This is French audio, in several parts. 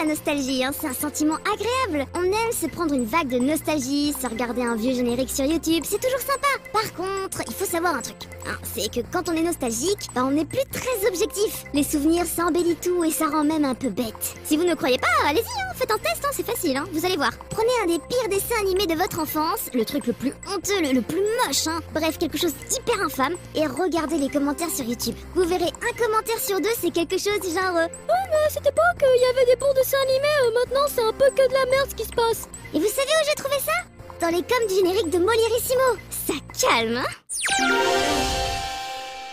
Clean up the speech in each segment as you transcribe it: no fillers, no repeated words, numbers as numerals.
nostalgie, hein, c'est un sentiment agréable. On aime se prendre une vague de nostalgie, se regarder un vieux générique sur YouTube, c'est toujours sympa. Par contre, il faut savoir un truc, hein, c'est que quand on est nostalgique, on n'est plus très objectif. Les souvenirs, ça embellit tout et ça rend même un peu bête. Si vous ne croyez pas, allez-y, hein, faites un test, hein, c'est facile, hein, vous allez voir. Prenez un des pires dessins animés de votre enfance, le truc le plus honteux, le plus moche, hein, bref, quelque chose d'hyper infâme, et regardez les commentaires sur YouTube. Vous verrez un commentaire sur deux, c'est quelque chose du genre Oh mais à cette époque, il y avait des bons dessins animés, maintenant c'est un peu que de la merde ce qui se passe. Et vous savez où j'ai trouvé ça? Dans les coms du générique de Molierissimo. Ça calme, hein?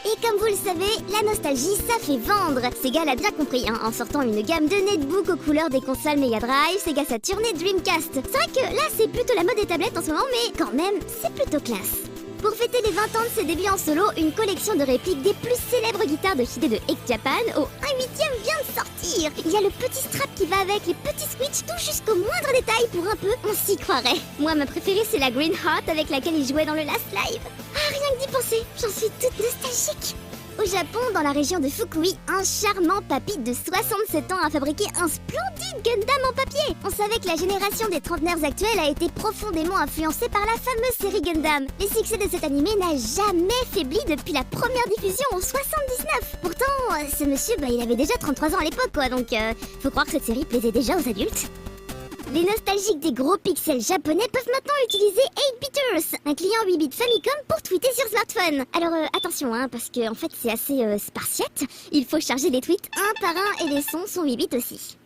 Et comme vous le savez, la nostalgie, ça fait vendre. Sega l'a bien compris, hein, en sortant une gamme de netbooks aux couleurs des consoles Mega Drive, Sega Saturn et Dreamcast. C'est vrai que là, c'est plutôt la mode des tablettes en ce moment, mais quand même, c'est plutôt classe. Pour fêter les 20 ans de ses débuts en solo, une collection de répliques des plus célèbres guitares de Hide de Egg Japan au 1/8 vient de sortir. Il y a le petit strap qui va avec, les petits switches, tout jusqu'au moindre détail. Pour un peu, on s'y croirait. Moi, ma préférée, c'est la Green Heart avec laquelle il jouait dans le Last Live. Ah, rien que d'y penser, j'en suis toute nostalgique. Au Japon, dans la région de Fukui, un charmant papy de 67 ans a fabriqué un splendide Gundam en papier. On savait que la génération des trentenaires actuels a été profondément influencée par la fameuse série Gundam. Le succès de cet animé n'a jamais faibli depuis la première diffusion en 79. Pourtant, ce monsieur, il avait déjà 33 ans à l'époque, quoi, donc faut croire que cette série plaisait déjà aux adultes. Les nostalgiques des gros pixels japonais peuvent maintenant utiliser 8-Biters, un client 8 bits Famicom pour tweeter sur smartphone. Alors attention, hein, parce que en fait c'est assez spartiate. Il faut charger les tweets un par un et les sons sont 8 bits aussi.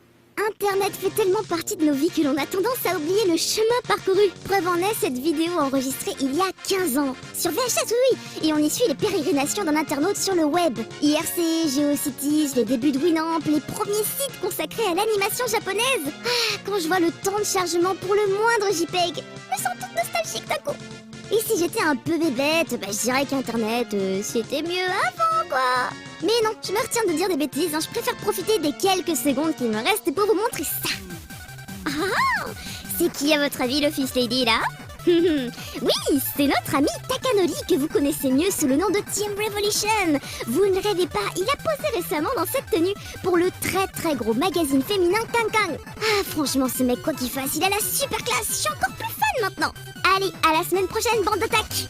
Internet fait tellement partie de nos vies que l'on a tendance à oublier le chemin parcouru. Preuve en est cette vidéo enregistrée il y a 15 ans. Sur VHS, oui, et on y suit les pérégrinations d'un internaute sur le web. IRC, GeoCities, les débuts de Winamp, les premiers sites consacrés à l'animation japonaise. Ah, quand je vois le temps de chargement pour le moindre JPEG, je me sens toute nostalgique d'un coup. Et si j'étais un peu bébête, je dirais qu'Internet, c'était mieux avant, quoi. Mais non, je me retiens de dire des bêtises, hein, je préfère profiter des quelques secondes qui me restent pour vous montrer ça. Ah, c'est qui à votre avis l'Office Lady là? Oui, c'est notre ami Takanori que vous connaissez mieux sous le nom de Team Revolution. Vous ne rêvez pas, il a posé récemment dans cette tenue pour le très gros magazine féminin Kang. Ah, franchement, ce mec, quoi qu'il fasse, il a la super classe, je suis encore plus fan maintenant. Allez, à la semaine prochaine, bande d'attaques.